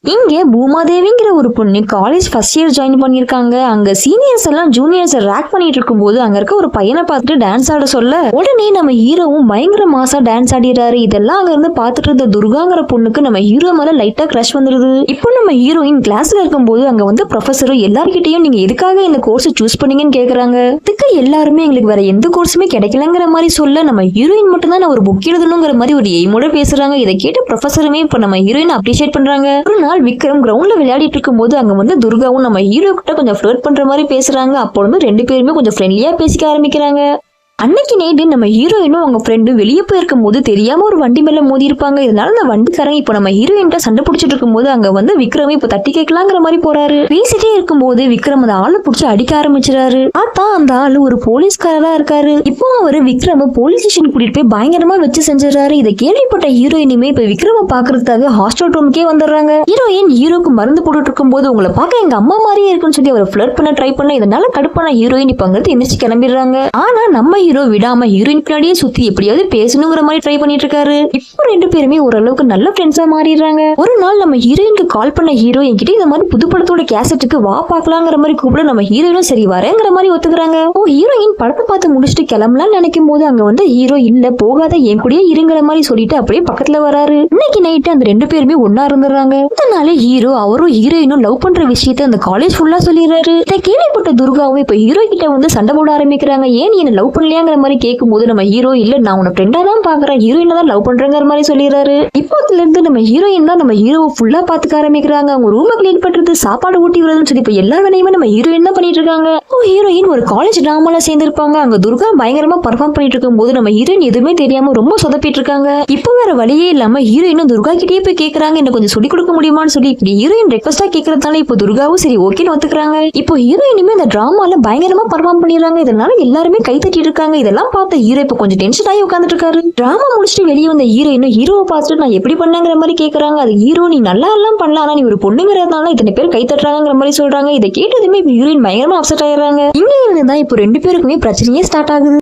இங்க பூமாதேவிங்கிற ஒரு பொண்ணு காலேஜ் ஃபர்ஸ்ட் இயர் ஜாயின் பண்ணிருக்காங்க. அங்க சீனியர்ஸ் எல்லாம் ஜூனியர்ஸ் ரேக் பண்ணிட்டு இருக்கும் போது அங்க இருக்க ஒரு பையனை பார்த்துட்டு டான்ஸ் ஆட சொல்ல உடனே நம்ம ஹீரோவும் பயங்கர மாசா டான்ஸ் ஆடிறாரு. இதெல்லாம் அங்க இருந்து பார்த்துட்டு இருந்த துர்காங்கிற பொண்ணுக்கு நம்ம ஹீரோ மேல லைட்டா கிரஷ் வந்துருது. இப்போ நம்ம ஹீரோயின் கிளாஸ்ல இருக்கும்போது அங்க வந்து ப்ரொஃபஸரும் எல்லார்கிட்டையும் நீங்க எதுக்காக இந்த கோர்ஸ் சூஸ் பண்ணீங்கன்னு கேக்குறாங்க. இதுக்கு எல்லாருமே எங்களுக்கு வேற எந்த கோர்ஸுமே கிடைக்கலங்கிற மாதிரி சொல்ல நம்ம ஹீரோயின் மட்டும் தான் நான் ஒரு புக் எழுதணுங்கிற மாதிரி ஒரு எய்மோட பேசுறாங்க. இதை கேட்டு ப்ரொஃபஸருமே இப்ப நம்ம ஹீரோயின் அப்ரிஷியேட் பண்றாங்க. ஒரு நாள் விக்ரம் கிரவுண்ட்ல விளையாடிட்டு இருக்கும் போது அங்க வந்து துர்காவும் நம்ம ஹீரோ கிட்ட கொஞ்சம் ஃப்ளர்ட் பண்ற மாதிரி பேசுறாங்க. அப்போ வந்து ரெண்டு பேருமே கொஞ்சம் ஃப்ரெண்ட்லியா பேசிக்க ஆரம்பிக்கிறாங்க. அன்னைக்கு நைட்டு நம்ம ஹீரோயினும் அவங்க ஃப்ரெண்டும் வெளியே போயிருக்கும் போது தெரியாம ஒரு வண்டி மேல மோதி இருப்பாங்க. இதனால அந்த வண்டிக்காரங்க இப்போ நம்ம ஹீரோயின்ட்ட சண்டை பிடிச்சிட்டு இருக்கும் போது அங்க வந்து விக்ரம் இப்போ தட்டி கேட்கலாங்கிற மாதிரி போறாரு. பேசிட்டே இருக்கும் போது விக்ரம் அந்த ஆளை பிடிச்சி அடிக்க ஆரம்பிச்சிடாரு. அந்த ஆளு ஒரு போலீஸ்காரரா இருக்காரு. இப்போ அவரு விக்ரம போலீஸ் ஸ்டேஷன் கூட்டிட்டு போய் பயங்கரமா வச்சு செஞ்சிடறாரு. இதை கேள்விப்பட்ட ஹீரோயினுமே இப்ப விக்ரம பாக்குறதுக்காக ஹாஸ்டல் ரூமுக்கே வந்துடுறாங்க. ஹீரோயின் ஹீரோக்கு மருந்து போட்டுட்டு இருக்கும் போது உங்களை பார்க்க எங்க அம்மா மாதிரியே இருக்குன்னு சொல்லி அவர் ஃபிளர்ட் பண்ண ட்ரை பண்ண இதனால கடுப்பான ஹீரோயின் இப்ப அங்கிருந்து எந்திரிச்சு கிளம்பிடுறாங்க. ஆனா நம்ம ஹீரோ விடாம ஹீரோயின் பின்னாடியே சுத்தி எப்படியாவது பேசணுங்கிற மாதிரி ட்ரை பண்ணிட்டு இருக்காரு. இப்போ ரெண்டு பேருமே ஓரளவுக்கு நல்ல ஃப்ரெண்ட்ஸா மாறிடுறாங்க. ஒரு நாள் நம்ம ஹீரோயினுக்கு கால் பண்ண ஹீரோ என்கிட்ட இந்த மாதிரி புது படத்தோட கேசட்டுக்கு வா பாக்கலாங்கிற மாதிரி கூப்பிட நம்ம ஹீரோயினும் சரி வரேங்கிற மாதிரி ஒத்துக்கிறாங்க. ஹீரோயின் படத்தை பார்த்து முடிச்சுட்டு கிளம்பலாம் நினைக்கும் போது அங்க வந்து ஹீரோ இல்ல போகாத என் கூடயே இருங்கிற மாதிரி சொல்லிட்டு அப்படியே பக்கத்துல வராரு. இன்னைக்கு நைட்டு அந்த ரெண்டு பேருமே ஒன்னா இருந்துடுறாங்க. இதனால ஹீரோ அவரும் ஹீரோயினும் லவ் பண்ற விஷயத்த அந்த காலேஜ் ஃபுல்லா சொல்லிடுறாரு. இதை கேள்விப்பட்ட துர்காவும் இப்ப ஹீரோ கிட்ட வந்து சண்டை போட ஆரம்பிக்கிறாங்க. ஏன் நீ என்ன லவ் பண்ணலையாங்கிற மாதிரி கேட்கும் போது நம்ம ஹீரோ இல்ல நான் உன ஃப்ரெண்டா தான் பாக்குறேன் ஹீரோயினை தான் லவ் பண்றேங்கிற மாதிரி சொல்லிடுறாரு. இப்போத்துல இருந்து நம்ம ஹீரோயின் தான் நம்ம ஹீரோவை ஃபுல்லா பாத்துக்க ஆரம்பிக்கிறாங்க. அவங்க ரூமை கிளீன் பண்றது சாப்பாடு ஊட்டி விடுறதுன்னு சொல்லி இப்ப எல்லா வேலையுமே நம்ம ஹீரோயின் தான் பண்ணிட்டு இருக்காங்க. ஹீரோயின் ஒரு காலேஜ் டிராமால சேர்ந்திருப்பாங்க. அங்க துர்கா பயங்கரமா பர்ஃபார்ம் பண்ணிட்டு இருக்கும் போது நம்ம ஹீரோயின் எதுவுமே தெரியாம ரொம்ப சொதப்பிட்டு இருக்காங்க. இப்போ வேற வழியே இல்லாம ஹீரோயினும் துர்கா கிட்டே போய் கேக்குறாங்க என்ன கொஞ்சம் சொல்லி கொடுக்க முடியுமான்னு சொல்லி இப்படி ஹீரோயின் ரெக்வஸ்டா கேட்கறதுனால இப்போ துர்காவும் சரி ஓகேன்னு ஒத்துக்கிறாங்க. இப்போ ஹீரோயினுமே அந்த டிராமால பயங்கரமா பர்ஃபார்ம் பண்ணிடுறாங்க. இதனால எல்லாருமே கை தட்டிட்டு இருக்காங்க. இதெல்லாம் பார்த்த ஹீரோ இப்ப கொஞ்சம் டென்ஷன் ஆகி உட்காந்துட்டு இருக்காரு. டிராமா முடிச்சுட்டு வெளியே வந்த ஹீரோயினும் ஹீரோவை பார்த்துட்டு நான் எப்படி பண்ணங்கிற மாதிரி கேக்குறாங்க. அது ஹீரோ நீ நல்லா எல்லாம் பண்ணலாம் ஆனா நீ ஒரு பொண்ணுங்கிறதுனால இத்தனை பேர் கை தட்டுறாங்கிற மாதிரி சொல்றாங்க. இதை கேட்டதுமே இப்ப ஹீரோயின் பயங்கரமா அப்செட் ஆயிடுறாங்க. இங்க இருந்துதான் இப்போ ரெண்டு பேருக்குமே பிரச்சனையே ஸ்டார்ட் ஆகுது.